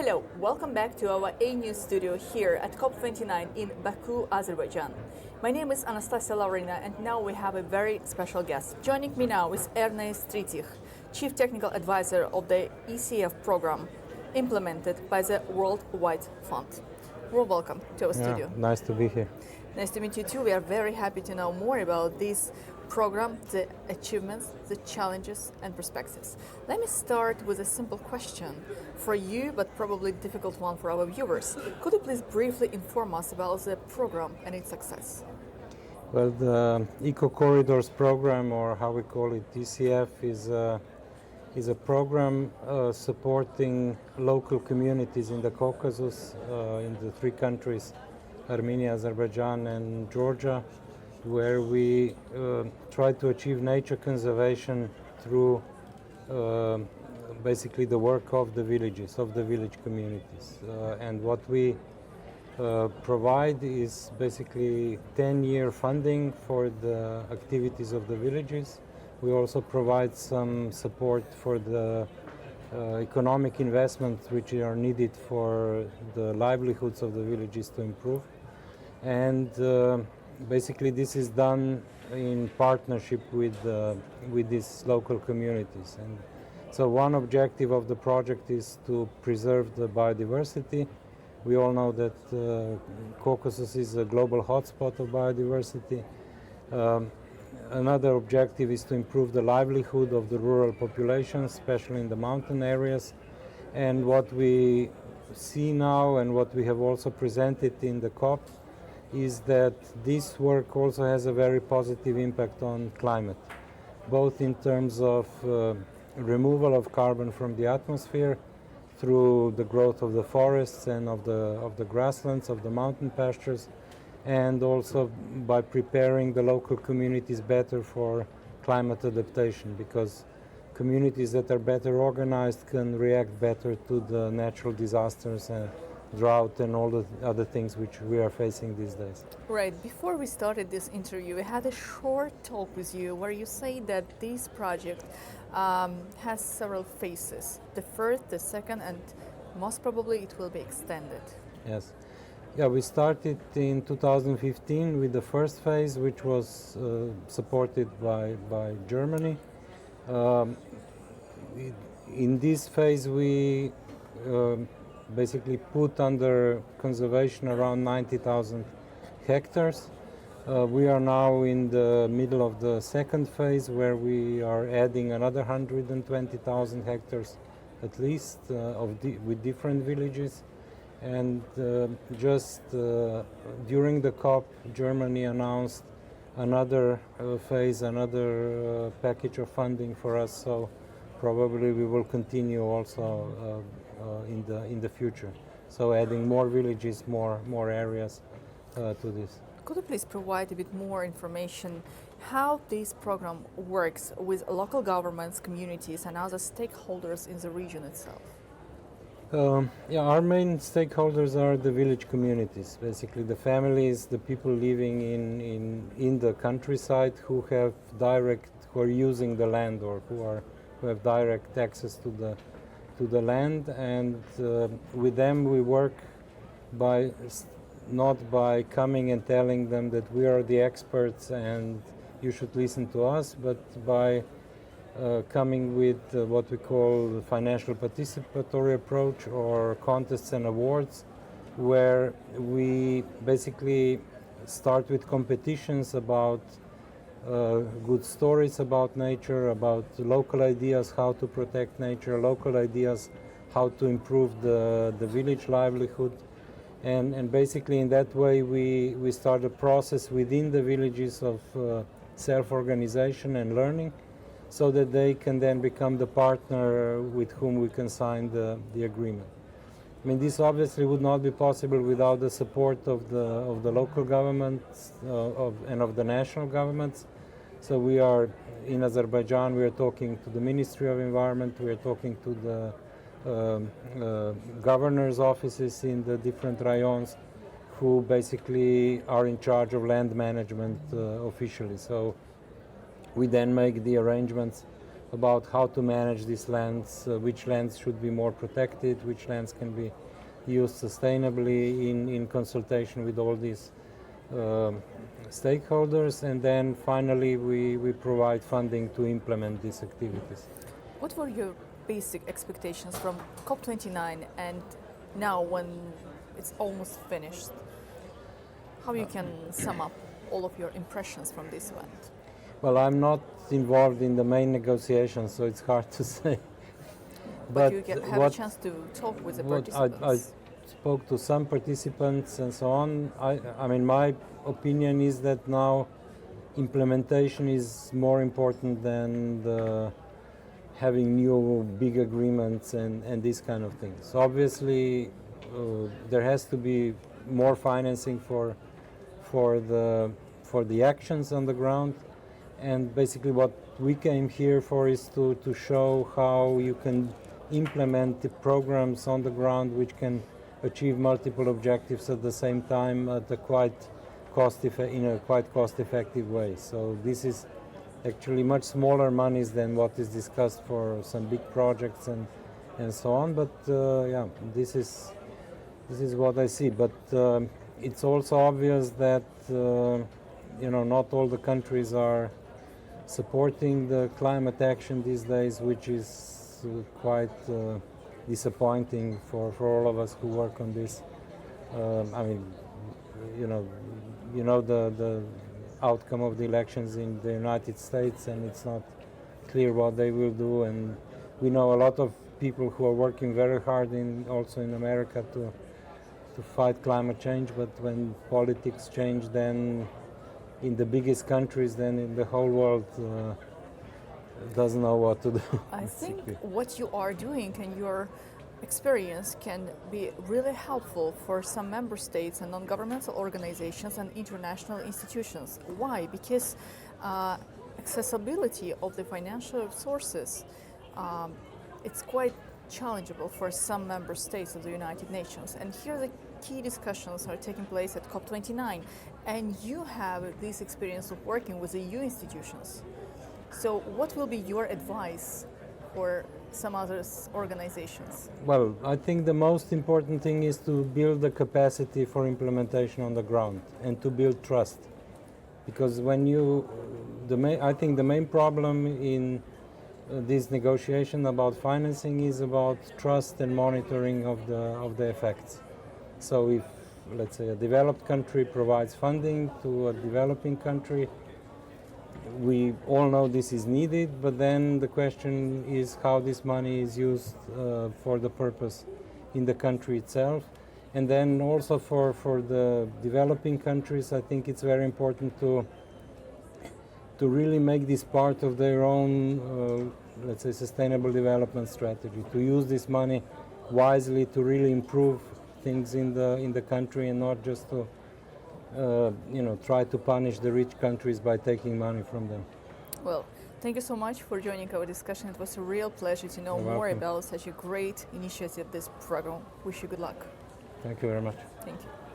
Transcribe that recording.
Hello, welcome back to our AnewZ studio here at COP29 in Baku, Azerbaijan. My name is Anastasia Laurina and now we have a very special guest. Joining me now is Jernej Stritih, Chief Technical Advisor of the ECF program implemented by the World Wide Fund. Welcome to our studio. Nice to be here. Nice to meet you too. We are very happy to know more about this program, the achievements, the challenges and perspectives. Let me start with a simple question for you, but probably difficult one for our viewers. Could you please briefly inform us about the program and its success? Well, the Eco Corridors program, or how we call it, ECF, is a program supporting local communities in the Caucasus, in the three countries, Armenia, Azerbaijan and Georgia, where we try to achieve nature conservation through basically the work of the villages, of the village communities. And what we provide is basically 10-year funding for the activities of the villages. We also provide some support for the economic investments which are needed for the livelihoods of the villages to improve. And basically this is done in partnership with these local communities. And so one objective of the project is to preserve the biodiversity. We all know that Caucasus is a global hotspot of biodiversity. Another objective is to improve the livelihood of the rural populations, especially in the mountain areas. And what we see now and what we have also presented in the COP is that this work also has a very positive impact on climate, both in terms of removal of carbon from the atmosphere through the growth of the forests and of the grasslands, of the mountain pastures, and also by preparing the local communities better for climate adaptation, because communities that are better organized can react better to the natural disasters and drought and all the other things which we are facing these days. Right. Before we started this interview, we had a short talk with you where you say that this project has several phases. The first, the second, and most probably it will be extended. Yes. Yeah, we started in 2015 with the first phase, which was supported by Germany. In this phase, we basically put under conservation around 90,000 hectares. We are now in the middle of the second phase, where we are adding another 120,000 hectares at least with different villages. And just during the COP, Germany announced another phase, another package of funding for us. So probably we will continue also in the future. So adding more villages, more areas to this. Could you please provide a bit more information how this program works with local governments, communities, and other stakeholders in the region itself? Our main stakeholders are the village communities, basically the families, the people living in the countryside who are using the land, or who have direct access to the land. And with them we work not by coming and telling them that we are the experts and you should listen to us, but by coming with what we call the financial participatory approach, or contests and awards, where we basically start with competitions about good stories about nature, about local ideas how to protect nature, local ideas how to improve the village livelihood. And basically in that way we start a process within the villages of self-organization and learning, so that they can then become the partner with whom we can sign the agreement. I mean, this obviously would not be possible without the support of the local governments and of the national governments. So we are in Azerbaijan, we are talking to the Ministry of Environment, we are talking to the governor's offices in the different rayons, who basically are in charge of land management officially. So we then make the arrangements about how to manage these lands, which lands should be more protected, which lands can be used sustainably in consultation with all these stakeholders, and then finally we provide funding to implement these activities. What were your basic expectations from COP29 and now when it's almost finished? How you can sum up all of your impressions from this event? Well, I'm not involved in the main negotiations, so it's hard to say. But you have a chance to talk with the participants. I spoke to some participants and so on. I mean, my opinion is that now implementation is more important than having new big agreements and these kind of things. So obviously, there has to be more financing for the actions on the ground. And basically what we came here for is to show how you can implement the programs on the ground which can achieve multiple objectives at the same time at a quite cost-effective way. So this is actually much smaller monies than what is discussed for some big projects and so on. But yeah, this is what I see. But it's also obvious that not all the countries are supporting the climate action these days, which is quite disappointing for all of us who work on this. I mean, the outcome of the elections in the United States, and it's not clear what they will do. And we know a lot of people who are working very hard also in America to fight climate change, but when politics change, then in the biggest countries, then in the whole world doesn't know what to do. I think what you are doing and your experience can be really helpful for some member states and non-governmental organizations and international institutions. Why? Because accessibility of the financial sources, it's quite challengeable for some member states of the United Nations. And here the key discussions are taking place at COP29. And you have this experience of working with the EU institutions. So what will be your advice for some other organizations? Well, I think the most important thing is to build the capacity for implementation on the ground and to build trust. Because I think the main problem in this negotiation about financing is about trust and monitoring of the effects. So if, let's say, a developed country provides funding to a developing country, we all know this is needed, but then the question is how this money is used for the purpose in the country itself. And then also for the developing countries, I think it's very important to really make this part of their own, let's say, sustainable development strategy, to use this money wisely to really improve things in the country and not just to try to punish the rich countries by taking money from them. Well, thank you so much for joining our discussion. It was a real pleasure to know more about such a great initiative, this program. Wish you good luck. Thank you very much. Thank you.